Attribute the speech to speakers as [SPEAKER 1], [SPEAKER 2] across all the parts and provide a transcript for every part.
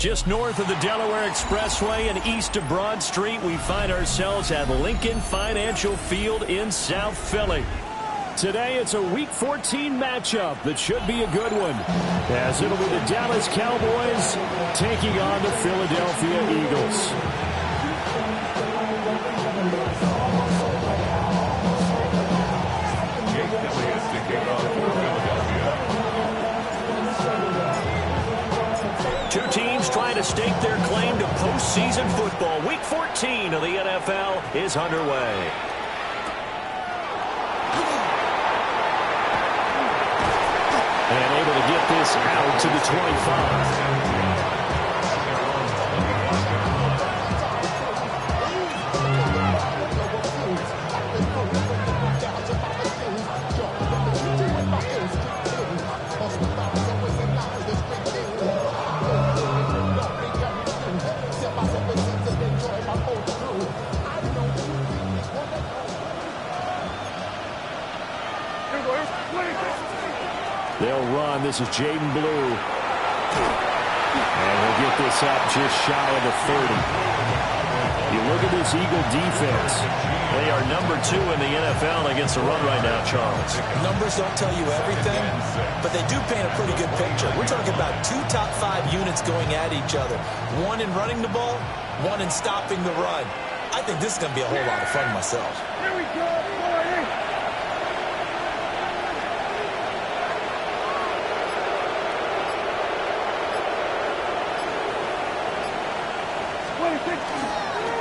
[SPEAKER 1] Just north of the Delaware Expressway and east of Broad Street, we find ourselves at Lincoln Financial Field in South Philly. Today, it's a Week 14 matchup that should be a good one, as it'll be the Dallas Cowboys taking on the Philadelphia Eagles. Two teams trying to stake their claim to postseason football. Week 14 of the NFL is underway. And able to get this out to the 25. They'll run. This is Jaden Blue. And he'll get this up just shy of the 30. You look at this Eagle defense. They are number 2 in the NFL against the run right now, Charles.
[SPEAKER 2] Numbers don't tell you everything, but they do paint a pretty good picture. We're talking about 2 top 5 units going at each other. One in running the ball, one in stopping the run. I think this is going to be a whole lot of fun myself.
[SPEAKER 3] Here we go, boy.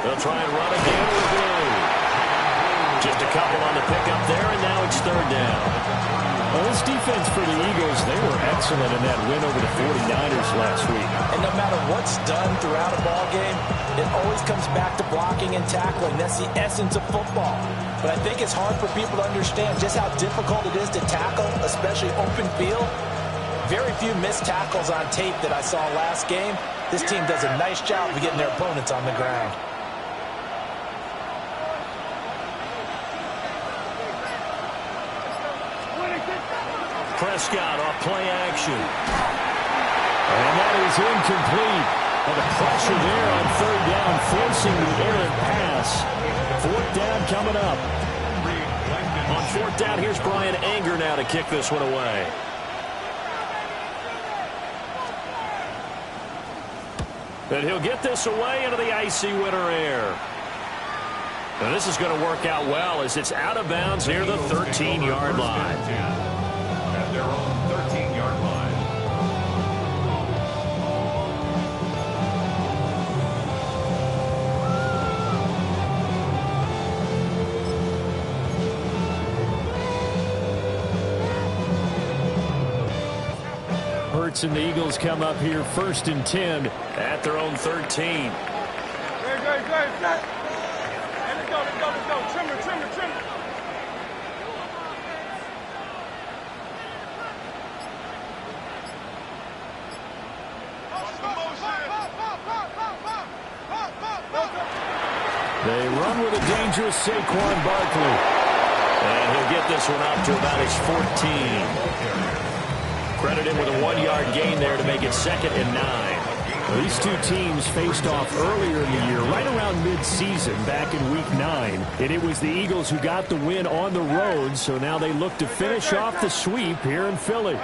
[SPEAKER 1] They'll try and run again with Blue. Just a couple on the pickup there, and now it's 3rd down. Well, this defense for the Eagles, they were excellent in that win over the 49ers last week.
[SPEAKER 2] And no matter what's done throughout a ball game, it always comes back to blocking and tackling. That's the essence of football. But I think it's hard for people to understand just how difficult it is to tackle, especially open field. Very few missed tackles on tape that I saw last game. This team does a nice job of getting their opponents on the ground.
[SPEAKER 1] Prescott off play action. And that is incomplete. And the pressure there on 3rd down, forcing the errant pass. 4th down coming up. On 4th down, here's Brian Anger now to kick this one away. And he'll get this away into the icy winter air. And this is going to work out well as it's out of bounds near the 13-yard line.
[SPEAKER 4] At their own 13-yard line.
[SPEAKER 1] Hurts and the Eagles come up here 1st and 10 at their own 13.
[SPEAKER 3] Good. Let's go. Trimmer.
[SPEAKER 1] They run with a dangerous Saquon Barkley. And he'll get this one up to about his 14. Credit him with a 1-yard gain there to make it 2nd and 9. Well, these two teams faced off earlier in the year, right around mid-season, back in Week 9. And it was the Eagles who got the win on the road, so now they look to finish off the sweep here in Philly.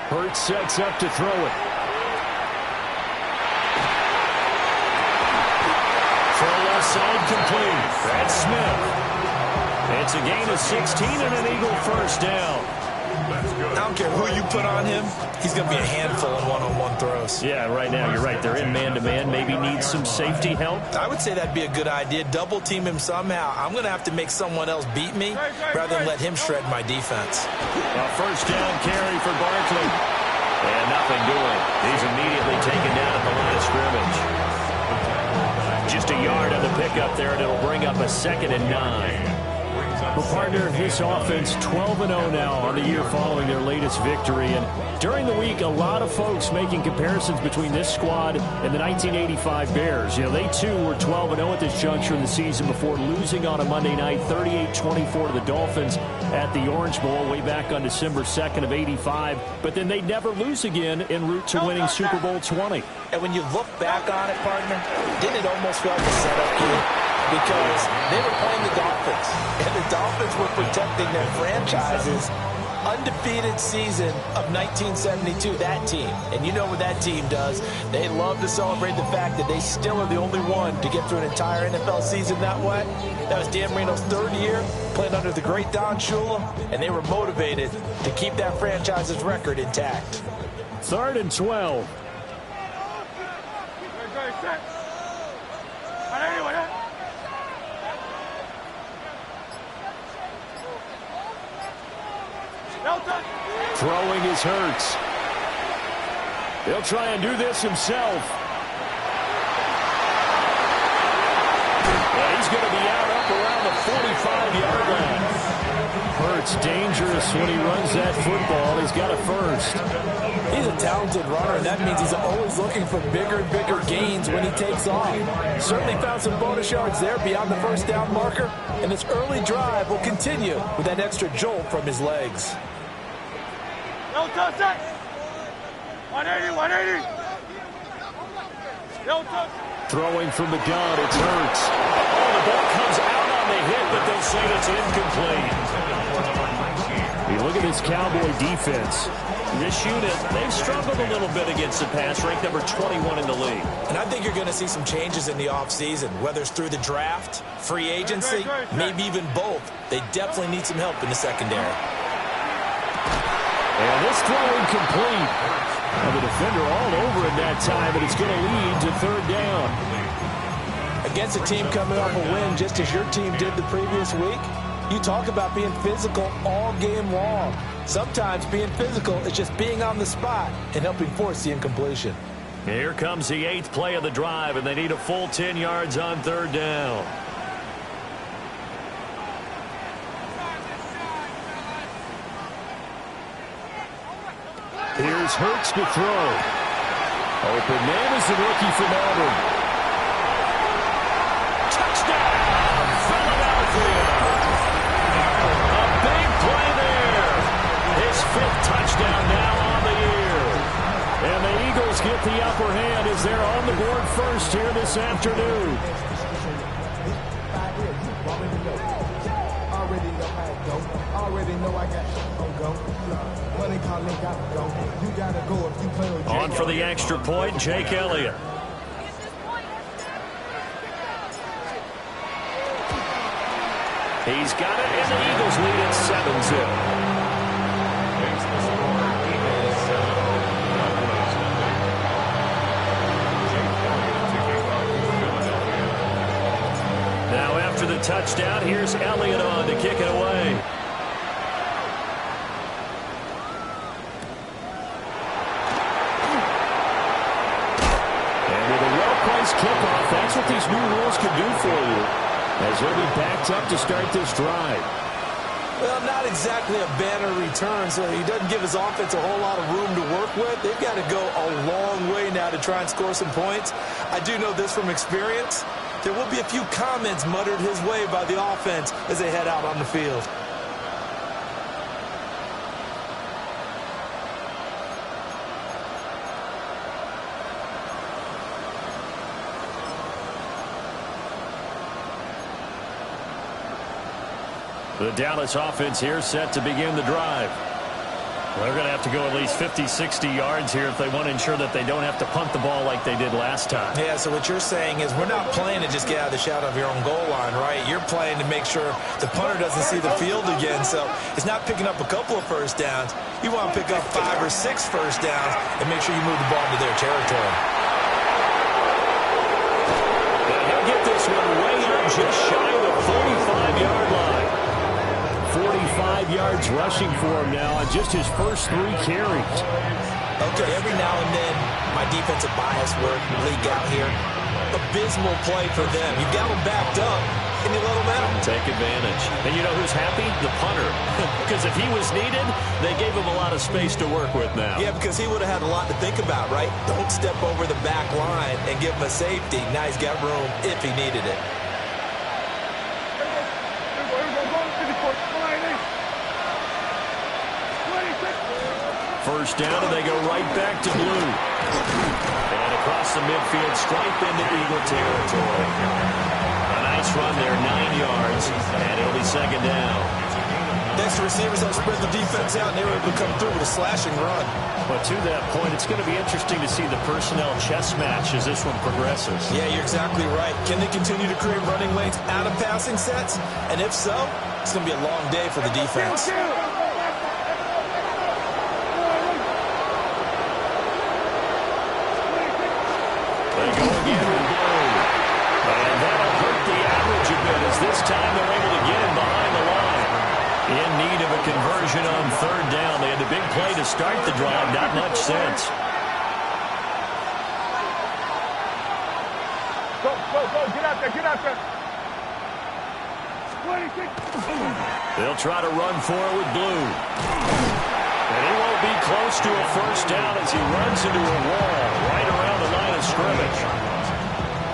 [SPEAKER 1] Hurts sets up to throw it. Throw left side complete. That's Smith. It's a gain of 16 and an Eagle 1st down.
[SPEAKER 2] I don't care who you put on him, he's going to be a handful in one-on-one throws.
[SPEAKER 1] Yeah, right now you're right. They're in man-to-man. Maybe needs some safety help.
[SPEAKER 2] I would say that'd be a good idea. Double team him somehow. I'm going to have to make someone else beat me rather than let him shred my defense.
[SPEAKER 1] A 1st down carry for Barkley. And nothing doing. He's immediately taken down at the line of scrimmage. Just a yard on the pickup there, and it'll bring up a 2nd and 9. Well, partner, this offense 12-0 now on the year following their latest victory. And during the week, a lot of folks making comparisons between this squad and the 1985 Bears. You know, they too were 12-0 at this juncture in the season before losing on a Monday night 38-24 to the Dolphins at the Orange Bowl way back on December 2nd of '85. But then they'd never lose again en route to winning Super Bowl 20.
[SPEAKER 2] And when you look back on it, partner, didn't it almost feel like a setup here? Because they were playing the Dolphins, and the Dolphins were protecting their franchise's undefeated season of 1972, that team. And you know what that team does. They love to celebrate the fact that they still are the only one to get through an entire NFL season that way. That was Dan Marino's third year, playing under the great Don Shula, and they were motivated to keep that franchise's record intact.
[SPEAKER 1] 3rd and 12. Throwing is Hurts. He'll try and do this himself. Well, he's going to be out up around the 45-yard line. Hurts dangerous when he runs that football. He's got a first.
[SPEAKER 2] He's a talented runner, and that means he's always looking for bigger and bigger gains when he takes off. Certainly found some bonus yards there beyond the first down marker, and this early drive will continue with that extra jolt from his legs.
[SPEAKER 3] No touch that. 180, 180. No touch.
[SPEAKER 1] Throwing from the gun, it's Hurts. Oh, the ball comes out on the hit, but they'll say it's incomplete. You look at this Cowboy defense. This unit, they've struggled a little bit against the pass, ranked number 21 in the league.
[SPEAKER 2] And I think you're going to see some changes in the offseason, whether it's through the draft, free agency, maybe even both. They definitely need some help in the secondary.
[SPEAKER 1] And this throw incomplete. And the defender all over it that time, but it's going to lead to 3rd down.
[SPEAKER 2] Against a team coming off a win just as your team did the previous week, you talk about being physical all game long. Sometimes being physical is just being on the spot and helping force the incompletion.
[SPEAKER 1] Here comes the 8th play of the drive, and they need a full 10 yards on 3rd down. Here's Hurts to throw. Open man is the rookie from Auburn. Touchdown, Philadelphia. A big play there. His 5th touchdown now on the year. And the Eagles get the upper hand as they're on the board first here this afternoon. On for the extra point, Jake Elliott. He's got it, and the Eagles lead at 7-0. Now after the touchdown, here's Elliott on to kick it away. Kickoff, that's what these new rules can do for you, as they'll be backed up to start this drive.
[SPEAKER 2] Well, not exactly a banner return, so he doesn't give his offense a whole lot of room to work with. They've got to go a long way now to try and score some points. I do know this from experience. There will be a few comments muttered his way by the offense as they head out on the field.
[SPEAKER 1] The Dallas offense here set to begin the drive. Well, they're going to have to go at least 50, 60 yards here if they want to ensure that they don't have to punt the ball like they did last time.
[SPEAKER 2] Yeah, so what you're saying is we're not playing to just get out of the shadow of your own goal line, right? You're playing to make sure the punter doesn't see the field again. So it's not picking up a couple of first downs. You want to pick up 5 or 6 first downs and make sure you move the ball into their territory.
[SPEAKER 1] But he'll get this one way up just shy of the 45-yard line. 45 yards rushing for him now on just his first 3 carries.
[SPEAKER 2] Okay, every now and then my defensive bias work leak out here. Abysmal play for them. You've got them backed up. taking a little minute.
[SPEAKER 1] Take advantage. And you know who's happy? The punter. Because if he was needed, they gave him a lot of space to work with now.
[SPEAKER 2] Yeah, because he would have had a lot to think about, right? Don't step over the back line and give him a safety. Now he's got room if he needed it.
[SPEAKER 1] First down, and they go right back to blue. And across the midfield, stripe into Eagle territory. A nice run there, 9 yards, and it'll be second down.
[SPEAKER 2] Next, receivers have spread the defense out, and they were able to come through with a slashing run.
[SPEAKER 1] But to that point, it's going to be interesting to see the personnel chess match as this one progresses.
[SPEAKER 2] Yeah, you're exactly right. Can they continue to create running lanes out of passing sets? And if so, it's going to be a long day for the defense.
[SPEAKER 1] They go again with blue. And that'll hurt the average a bit as this time they're able to get him behind the line. In need of a conversion on third down. They had the big play to start the drive. Not much sense.
[SPEAKER 3] Go, get out there.
[SPEAKER 1] They'll try to run for it with blue. And he won't be close to a first down as he runs into a wall right around the line of scrimmage.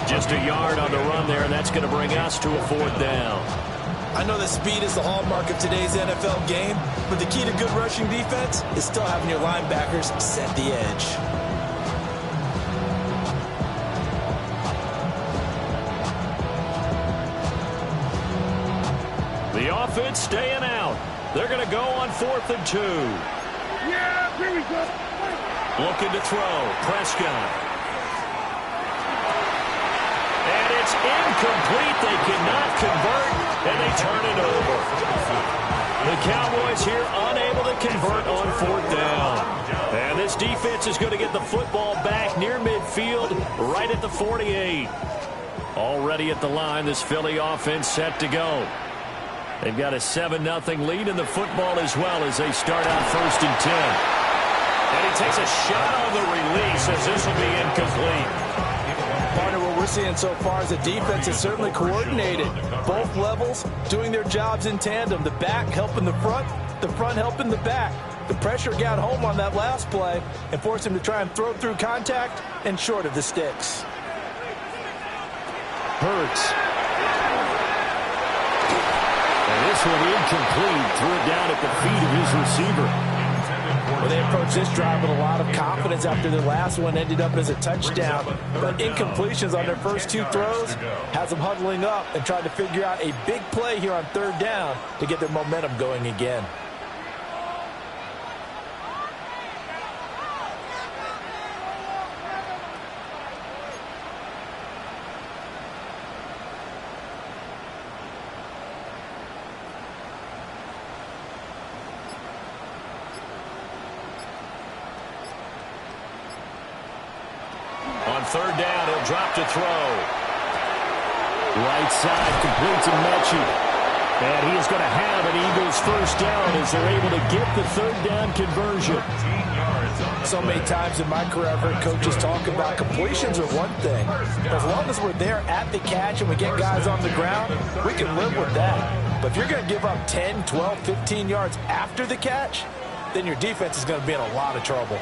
[SPEAKER 1] Just a yard on the run there, and that's going to bring us to a fourth down.
[SPEAKER 2] I know that speed is the hallmark of today's NFL game, but the key to good rushing defense is still having your linebackers set the edge.
[SPEAKER 1] The offense staying out. They're going to go on 4th and 2.
[SPEAKER 3] Yeah, here we go.
[SPEAKER 1] Looking to throw. Prescott. And it's incomplete. They cannot convert, and they turn it over. The Cowboys here unable to convert on 4th down. And this defense is going to get the football back near midfield, right at the 48. Already at the line, this Philly offense set to go. They've got a 7-0 lead in the football as well as they start out 1st and 10. And he takes a shot on the release as this will be incomplete.
[SPEAKER 2] Partner, what we're seeing so far is the defense is certainly coordinated. Both levels doing their jobs in tandem. The back helping the front helping the back. The pressure got home on that last play and forced him to try and throw through contact and short of the sticks.
[SPEAKER 1] Hurts. And this one incomplete. Threw it down at the feet of his receiver.
[SPEAKER 2] Well, they approached this drive with a lot of confidence after their last one ended up as a touchdown. But incompletions on their first 2 throws has them huddling up and trying to figure out a big play here on 3rd down to get their momentum going again.
[SPEAKER 1] On 3rd down, he'll drop to throw. Right side completes and Mechie. And he is going to have an Eagles first down as they're able to get the 3rd down conversion.
[SPEAKER 2] So many times in my career, I've heard coaches talk about completions are one thing. As long as we're there at the catch and we get guys on the ground, we can live with that. But if you're going to give up 10, 12, 15 yards after the catch, then your defense is going to be in a lot of trouble.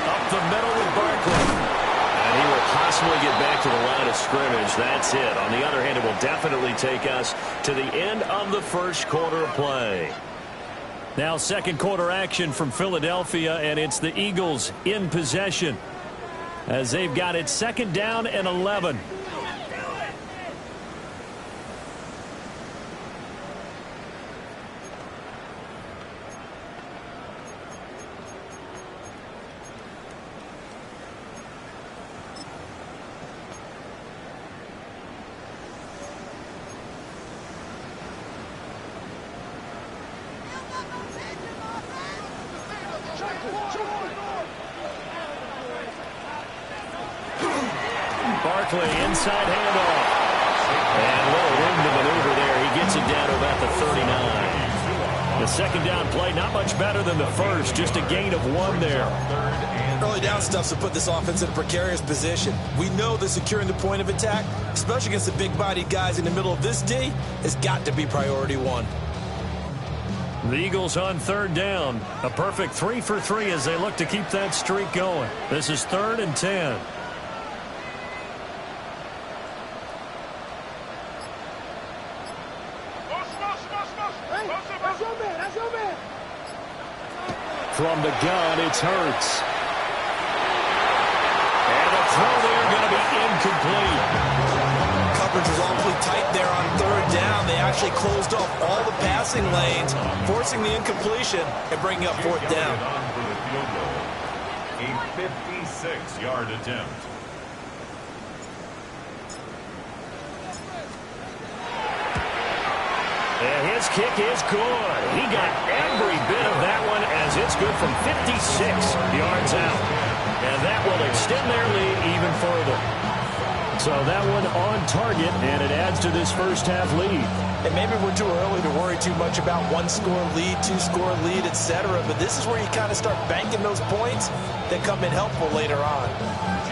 [SPEAKER 1] Up the middle with Barkley. And he will possibly get back to the line of scrimmage. That's it. On the other hand, it will definitely take us to the end of the first quarter of play. Now 2nd quarter action from Philadelphia, and it's the Eagles in possession as they've got it 2nd down and 11. Barkley, inside handoff. And little room to maneuver there. He gets it down to about the 39. The second down play, not much better than the first, just a gain of 1 there.
[SPEAKER 2] Early down stuff to put this offense in a precarious position. We know that securing the point of attack, especially against the big-bodied guys in the middle of this D, has got to be priority 1.
[SPEAKER 1] The Eagles on third down. A perfect 3 for 3 as they look to keep that streak going. This is 3rd and 10. From the gun, it's Hurts. And the throw there going to be incomplete.
[SPEAKER 2] Coverage was awfully tight there on third down. They actually closed off all the passing lanes, forcing the incompletion and bringing up 4th down.
[SPEAKER 4] A 56-yard attempt.
[SPEAKER 1] And his kick is good. He got every bit of that one as it's good from 56 yards out. And that will extend their lead even further. So that one on target, and it adds to this first half lead.
[SPEAKER 2] And maybe we're too early to worry too much about 1-score lead, 2-score lead, etc. But this is where you kind of start banking those points that come in helpful later on.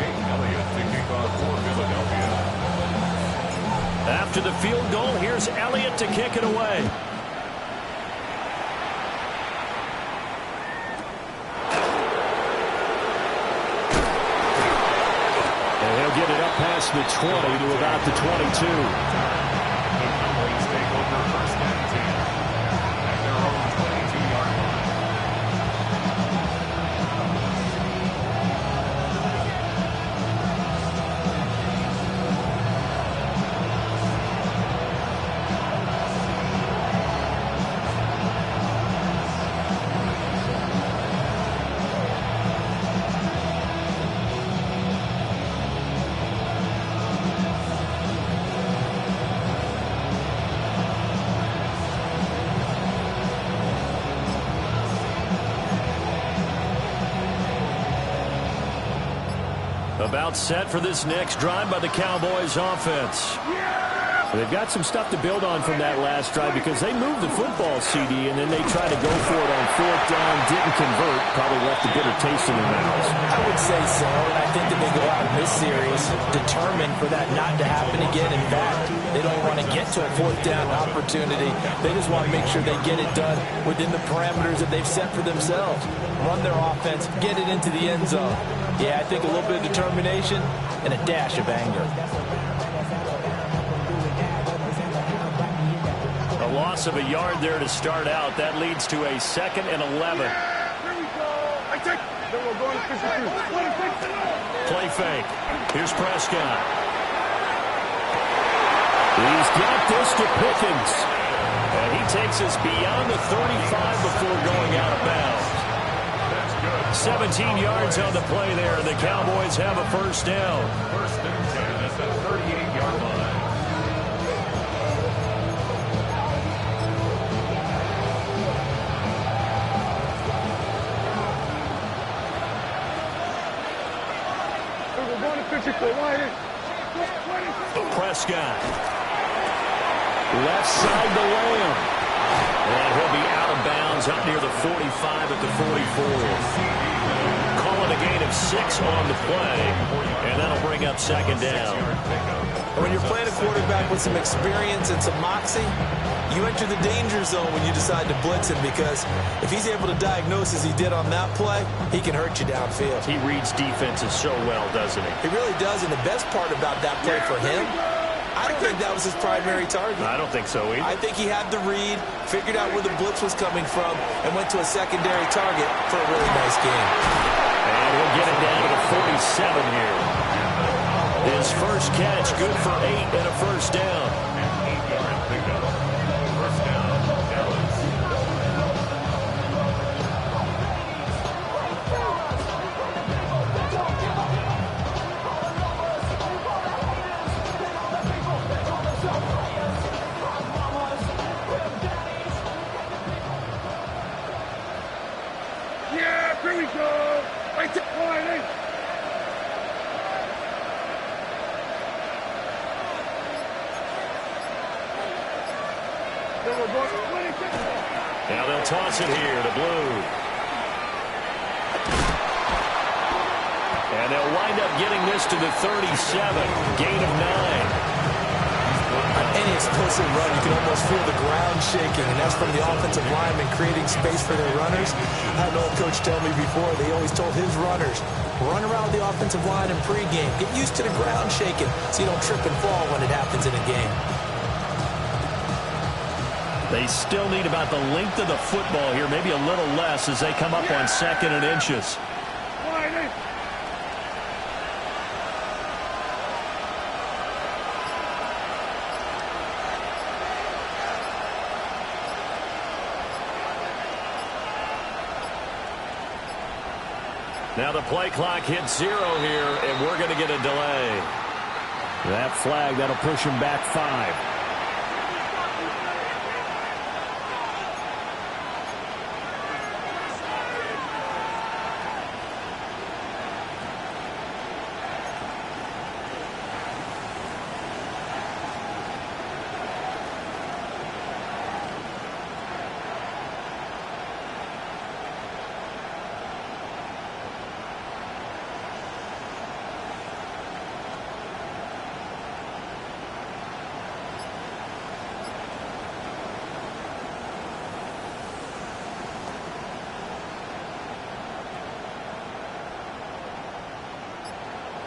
[SPEAKER 4] Jake Elliott to kick off for Philadelphia.
[SPEAKER 1] After the field goal, here's Elliott to kick it away. And he'll get it up past the 20 to about the 22.
[SPEAKER 4] The Cowboys take over 1st and 10 at their own 22-yard line.
[SPEAKER 1] About set for this next drive by the Cowboys offense. They've got some stuff to build on from that last drive because they moved the football, CD, and then they tried to go for it on 4th down, didn't convert, probably left a bitter taste in their mouths.
[SPEAKER 2] I would say so, and I think that they go out in this series determined for that not to happen again. In fact, they don't want to get to a 4th down opportunity. They just want to make sure they get it done within the parameters that they've set for themselves. Run their offense, get it into the end zone. Yeah, I think a little bit of determination and a dash of anger.
[SPEAKER 1] A loss of a yard there to start out. That leads to a 2nd and 11.
[SPEAKER 3] Here we go. I take. Then we're going to 52.
[SPEAKER 1] Play fake. Here's Prescott. He's got this to Pickens. And he takes us beyond the 35 before going out of bounds. 17 yards on the play there, and the Cowboys have a 1st down.
[SPEAKER 4] 1st and 10 at the 38-yard line.
[SPEAKER 3] We're going to 54.
[SPEAKER 1] Prescott. Left side to Lamb. And he'll be out of bounds up near the 45 at the 44. Calling a gain of 6 on the play, and that'll bring up 2nd down.
[SPEAKER 2] And when you're playing a quarterback with some experience and some moxie, you enter the danger zone when you decide to blitz him, because if he's able to diagnose as he did on that play, he can hurt you downfield.
[SPEAKER 1] He reads defenses so well, doesn't he?
[SPEAKER 2] He really does, and the best part about that play for him, I don't think that was his primary target.
[SPEAKER 1] I don't think so either.
[SPEAKER 2] I think he had the read, figured out where the blitz was coming from, and went to a secondary target for a really nice game.
[SPEAKER 1] And he'll get it down to the 47 here. His first catch, good for 8 and a 1st down.
[SPEAKER 4] An 8-yard pickup. 1st down, Dallas.
[SPEAKER 3] Yeah, here we go. I take one. Then we're going to 26.
[SPEAKER 1] Now they'll toss it here to Blue. And they'll wind up getting this to the 37. Gain of 9.
[SPEAKER 2] On any explosive run, you can almost feel the ground shaking, and that's from the offensive lineman creating space for their runners. I had an old coach tell me before, they always told his runners, run around the offensive line in pregame. Get used to the ground shaking so you don't trip and fall when it happens in a game.
[SPEAKER 1] They still need about the length of the football here, maybe a little less as they come up on 2nd and inches. Now the play clock hits 0 here, and we're going to get a delay. That flag, that'll push him back 5.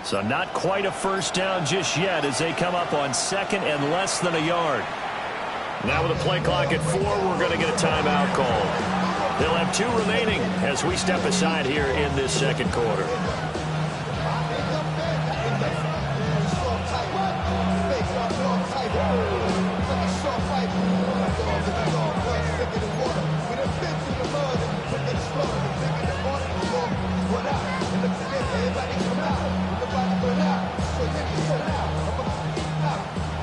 [SPEAKER 1] So not quite a first down just yet as they come up on 2nd and less than a yard. Now with the play clock at 4, we're going to get a timeout call. They'll have 2 remaining as we step aside here in this 2nd quarter.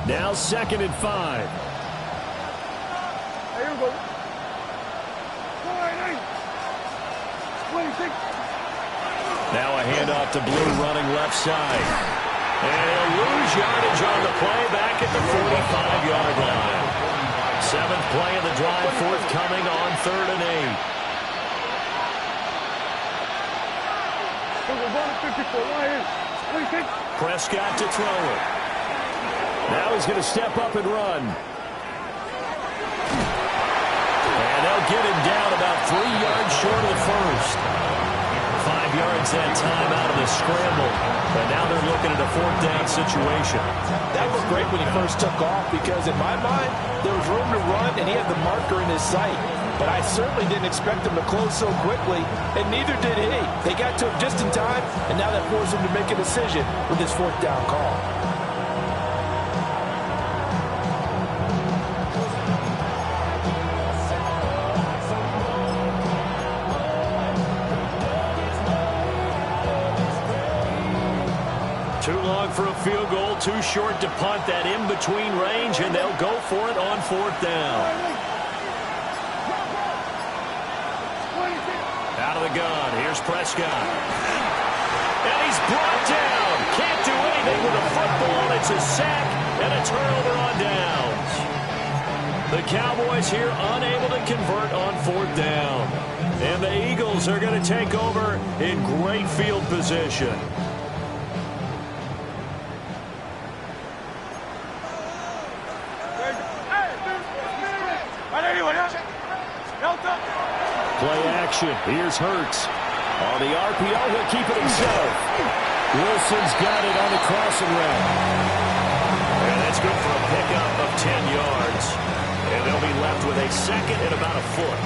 [SPEAKER 1] Now 2nd and 5.
[SPEAKER 3] Here we go. 26.
[SPEAKER 1] Now a handoff to Blue running left side. And he'll lose yardage on the play back at the 45-yard line. 7th play of the drive forthcoming on 3rd and 8.
[SPEAKER 3] So we're going to 54. Right here. 26.
[SPEAKER 1] Prescott to throw it. Now he's going to step up and run. And they'll get him down about 3 yards short of the first. 5 yards that time out of the scramble. And now they're looking at a 4th down situation.
[SPEAKER 2] That was great when he first took off because in my mind, there was room to run and he had the marker in his sight. But I certainly didn't expect him to close so quickly, and neither did he. They got to him just in time, and now that forced him to make a decision with this 4th down call.
[SPEAKER 1] Too long for a field goal, too short to punt. That in-between range, and they'll go for it on 4th down. Out of the gun, here's Prescott. And he's brought down. Can't do anything with a football. It's a sack and a turnover on downs. The Cowboys here unable to convert on 4th down. And the Eagles are going to take over in great field position. Play action. Here's Hurts. On the RPO, he'll keep it himself. Wilson's got it on the crossing route. And that's good for a pickup of 10 yards. And they'll be left with a 2nd and about a foot.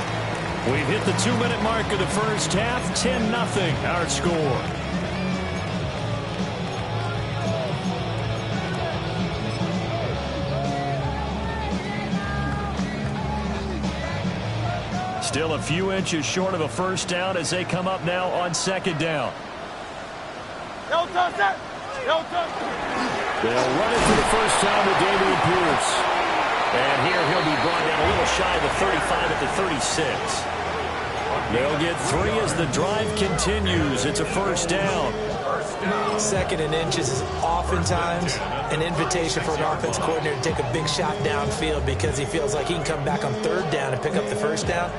[SPEAKER 1] We've hit the 2-minute mark of the first half. 10-0 our score. Still a few inches short of a first down as they come up now on 2nd down.
[SPEAKER 3] They'll run
[SPEAKER 1] it for the first time with Dameon Pierce. And here he'll be brought down a little shy of the 35 at the 36. They'll get 3 as the drive continues. It's a first down.
[SPEAKER 2] Second and inches is oftentimes an invitation for an offense coordinator to take a big shot downfield because he feels like he can come back on third down and pick up the first down.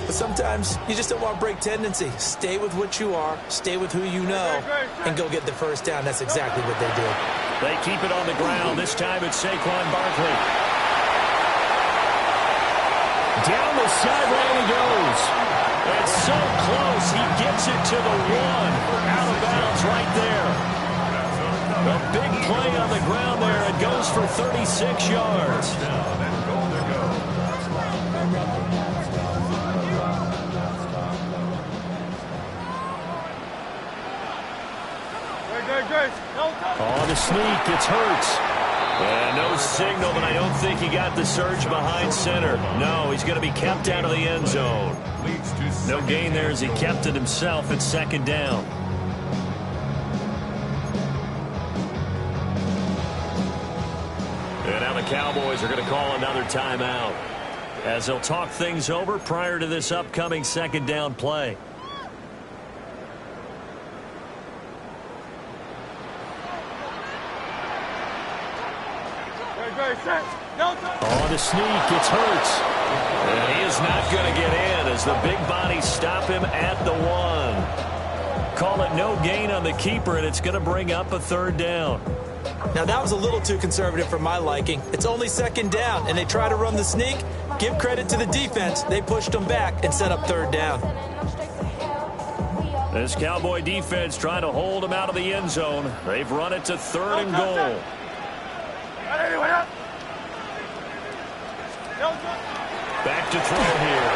[SPEAKER 2] But sometimes you just don't want to break tendency. Stay with what you are, stay with who you know, and go get the first down. That's exactly what they did.
[SPEAKER 1] They keep it on the ground. This time it's Saquon Barkley. Down the sideline he goes. It's so close. He gets it to the one. Out of bounds right there. A big play on the ground there. It goes for 36 yards. On the sneak, it's Hurts. And no signal, but I don't think he got the surge behind center. No, he's going to be kept out of the end zone. No gain there as he kept it himself at second down. And now the Cowboys are going to call another timeout as they'll talk things over prior to this upcoming second down play. On the sneak, it's Hurts. And he is not going to get in as the big bodies stop him at the one. Call it no gain on the keeper, and it's going to bring up a third down.
[SPEAKER 2] Now, that was a little too conservative for my liking. It's only second down, and they try to run the sneak. Give credit to the defense. They pushed them back and set up third down.
[SPEAKER 1] This Cowboy defense trying to hold him out of the end zone. They've run it to third and goal. Back to throw here.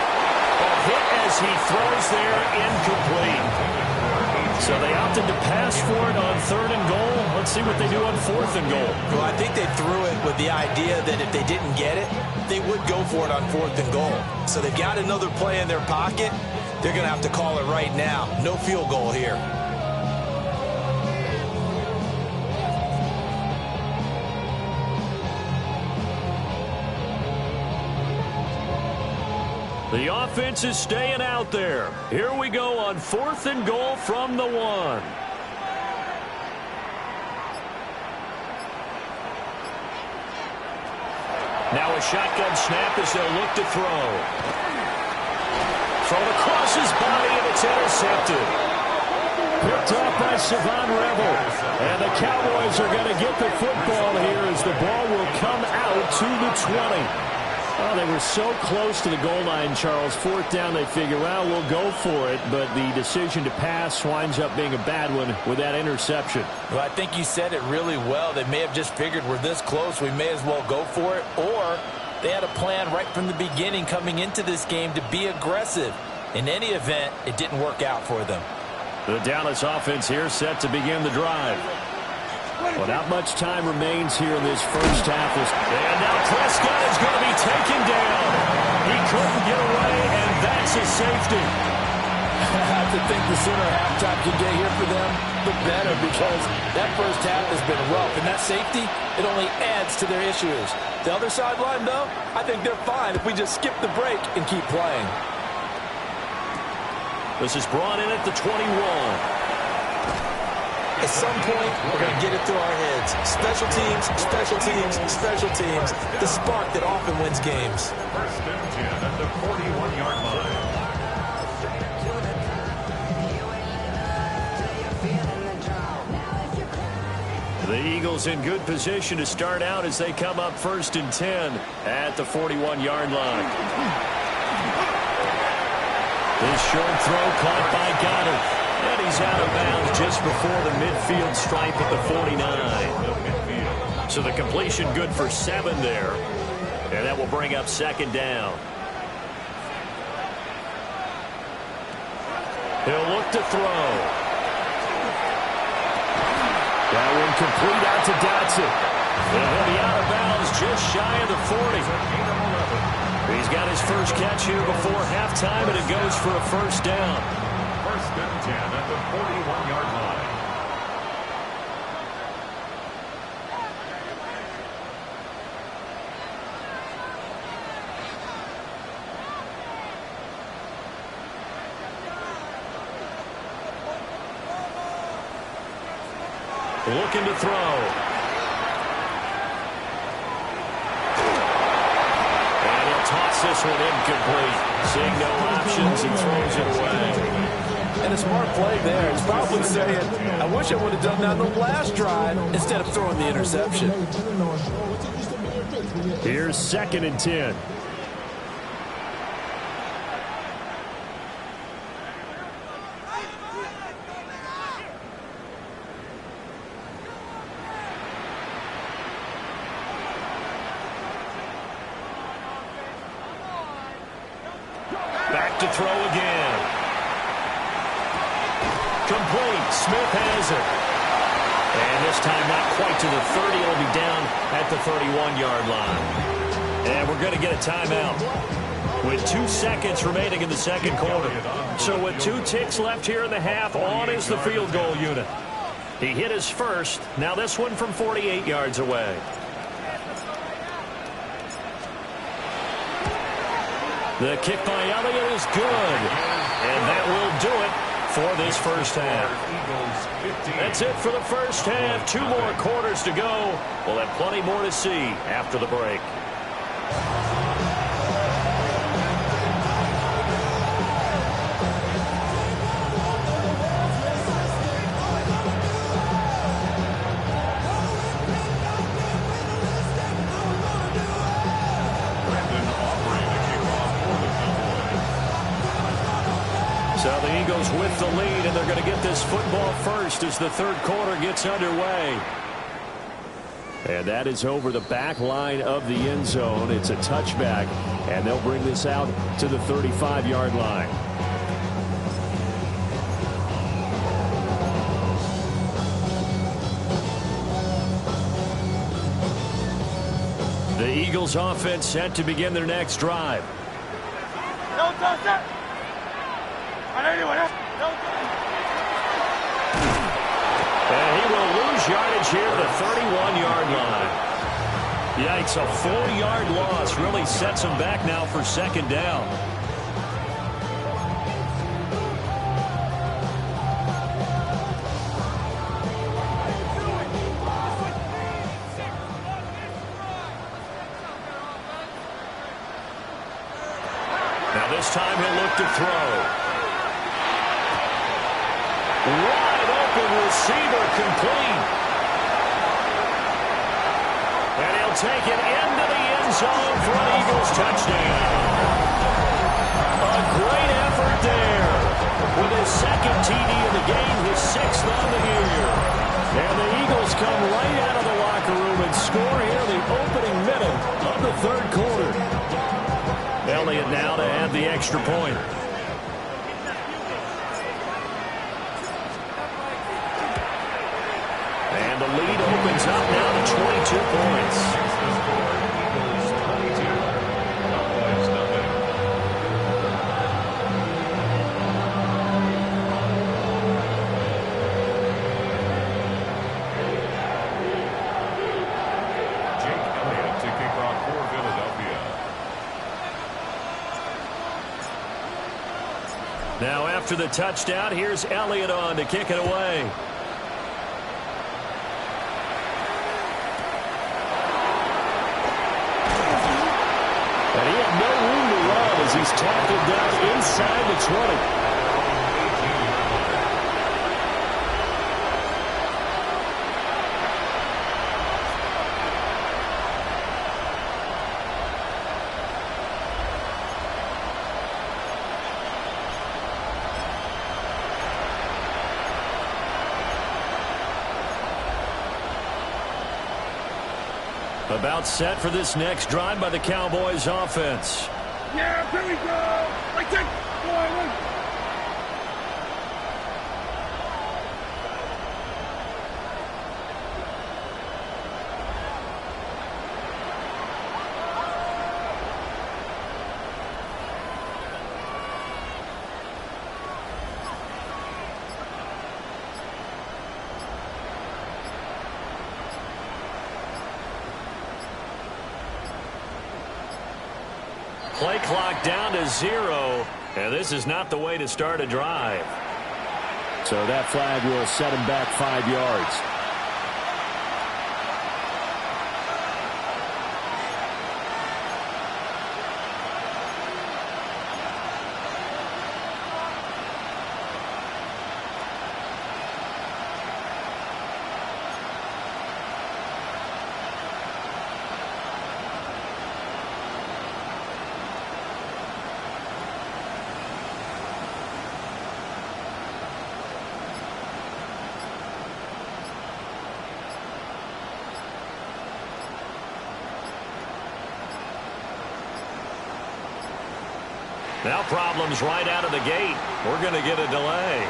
[SPEAKER 1] A hit as he throws there, incomplete. So they opted to pass for it on third and goal. Let's see what they do on fourth and goal.
[SPEAKER 2] Well, I think they threw it with the idea that if they didn't get it, they would go for it on fourth and goal. So they've got another play in their pocket. They're going to have to call it right now. No field goal here.
[SPEAKER 1] The offense is staying out there. Here we go on fourth and goal from the one. Now a shotgun snap as they'll look to throw. Thrown across his body, and it's intercepted. Picked off by Savon Revel. And the Cowboys are going to get the football here as the ball will come out to the 20. Oh, they were so close to the goal line, Charles. Fourth down, they figure, well, we'll go for it. But the decision to pass winds up being a bad one with that interception.
[SPEAKER 2] Well, I think you said it really well. They may have just figured we're this close, we may as well go for it. Or they had a plan right from the beginning coming into this game to be aggressive. In any event, it didn't work out for them.
[SPEAKER 1] The Dallas offense here set to begin the drive. Well, not much time remains here in this first half. And now Prescott is going to be taken down. He couldn't get away, and that's a safety.
[SPEAKER 2] I have to think the sooner halftime can get here for them, the better, because that first half has been rough. And that safety, it only adds to their issues. The other sideline, though, I think they're fine if we just skip the break and keep playing.
[SPEAKER 1] This is brought in at the 21.
[SPEAKER 2] At some point, we're going to get it through our heads. Special teams, special teams, special teams. The spark that often wins games.
[SPEAKER 4] First and 10 at the 41-yard line.
[SPEAKER 1] The Eagles in good position to start out as they come up first and 10 at the 41-yard line. This short throw caught by Goddard. And he's out of bounds just before the midfield stripe at the 49. So the completion good for 7 there. And that will bring up second down. He'll look to throw. That one complete out to Dotson. And he'll be out of bounds just shy of the 40. He's got his first catch here before halftime, and it goes for a first down.
[SPEAKER 4] First and 10 at the 41-yard line.
[SPEAKER 1] looking to throw. And he'll toss this one incomplete. Seeing no options and throws it away.
[SPEAKER 2] And a smart play there. It's probably saying, I wish I would have done that on the last drive instead of throwing the interception.
[SPEAKER 1] Here's 2nd and 10. Back to throw again. Complete. Smith has it. And this time not quite to the 30. It'll be down at the 31-yard line. And we're going to get a timeout with 2 seconds remaining in the second quarter. So with 2 ticks left here in the half, on is the field goal unit. He hit his first. Now this one from 48 yards away. The kick by Elliott is good. And that will do it for this first half. That's it for the first half. 2 more quarters to go. We'll have plenty more to see after the break. So the Eagles with the lead, and they're going to get this football first as the third quarter gets underway. And that is over the back line of the end zone. It's a touchback, and they'll bring this out to the 35-yard line. The Eagles offense set to begin their next drive.
[SPEAKER 3] Don't touch that.
[SPEAKER 1] And he will lose yardage here at the 31-yard line. Yikes, a 4-yard loss really sets him back now for second down. Now this time he'll look to throw. Wide open receiver, complete. And he'll take it into the end zone for an Eagles touchdown. A great effort there. With his second TD of the game, his 6th on the year. And the Eagles come right out of the locker room and score here in the opening minute of the third quarter. Elliott now to add the extra point. And the lead opens up now to 22 points. Now after the touchdown, here's Elliott on to kick it away. And he had no room to run as he's tackled down inside the 20. About set for this next drive by the Cowboys offense.
[SPEAKER 3] Yeah, here we go. Right there. Boy,
[SPEAKER 1] Play clock down to 0, and this is not the way to start a drive. So that flag will set him back 5 yards. Now problems right out of the gate. We're going to get a delay.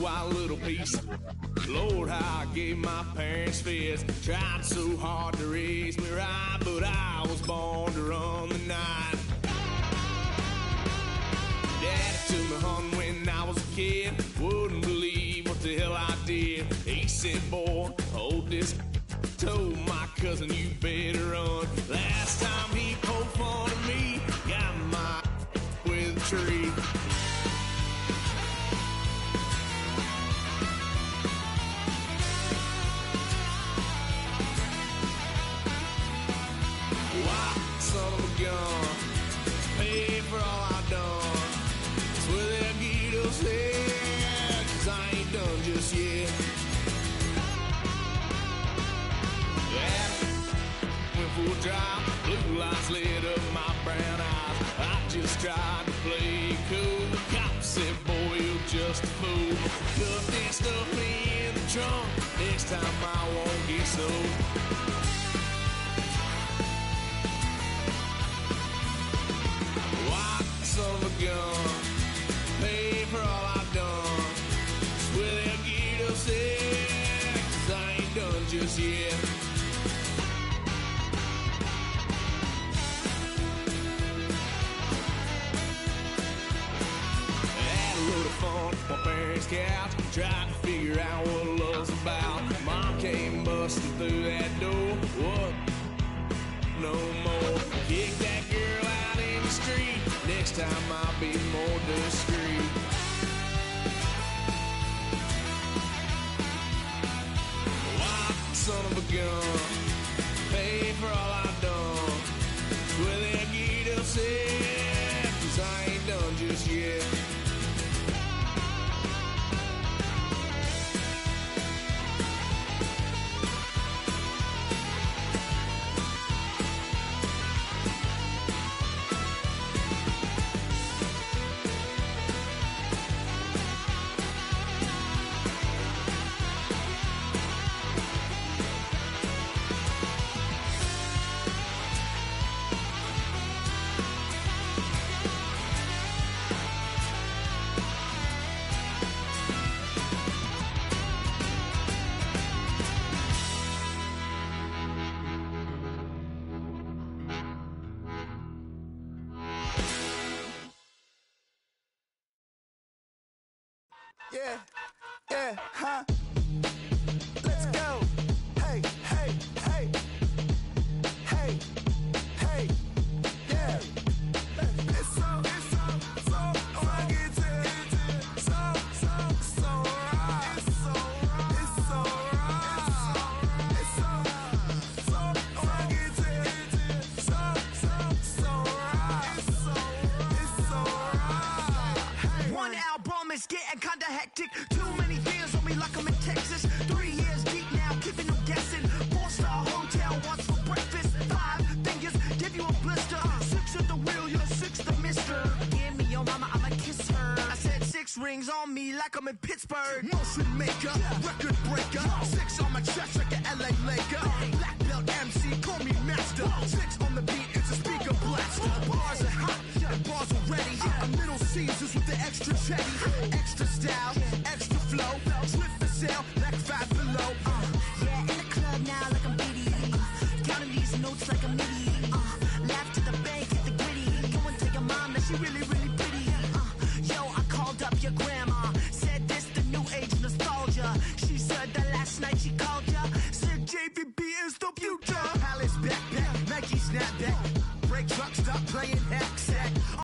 [SPEAKER 5] Wild little piece. Lord, how I gave my parents fits. Tried so hard to raise me right, but I was born to run the night. Daddy took me hunting when I was a kid. Wouldn't believe what the hell I did. He said, boy, hold this. Told my cousin, you better run. Last time he poked fun at me, got my with a tree. Son of a gun, pay for all I've done. Swear they'll get us here, 'cause I ain't done just yet. Yeah, went for a drive, blue lights lit up my brown eyes. I just tried to play cool. The cop said, boy, you're just a fool. Cut that stuff in the trunk, next time I won't get so. Son of a gun, pay for all I've done. Swear they'll get us there, 'cause I ain't done just yet. Had a load of fun on my parents' couch, tried to figure out what love's about. Mom came busting through that door, what? No more. Kick that girl out in the street. Next time I'll be more discreet. Wild son of a gun, pay for all I've done. Swear they'll get us here, 'cause I ain't done just yet.
[SPEAKER 6] Yeah, huh? Let's go. Hey, hey, hey. Hey, hey, yeah. It's so fucking so right. It's so right. It's so right. It's so fucking so right. It's so right.
[SPEAKER 7] One album is getting kinda hectic. Too many years on me like I'm in Texas. 3 years deep now, keeping them guessing. 4-star hotel, once for breakfast. 5 fingers, give you a blister. 6 at the wheel, you're 6 the mister. Give me your mama, I'ma kiss her. I said 6 rings on me like I'm in Pittsburgh.
[SPEAKER 6] Motion maker, record breaker. 6 on my chest like an LA Laker. Black belt MC, call me master. 6 on the beat, it's a speaker blaster. Bars are hot, and bars are ready. A Little Caesars with the extra chetty. Extra style, extra flow. Swift for sale, like 5 below.
[SPEAKER 7] she really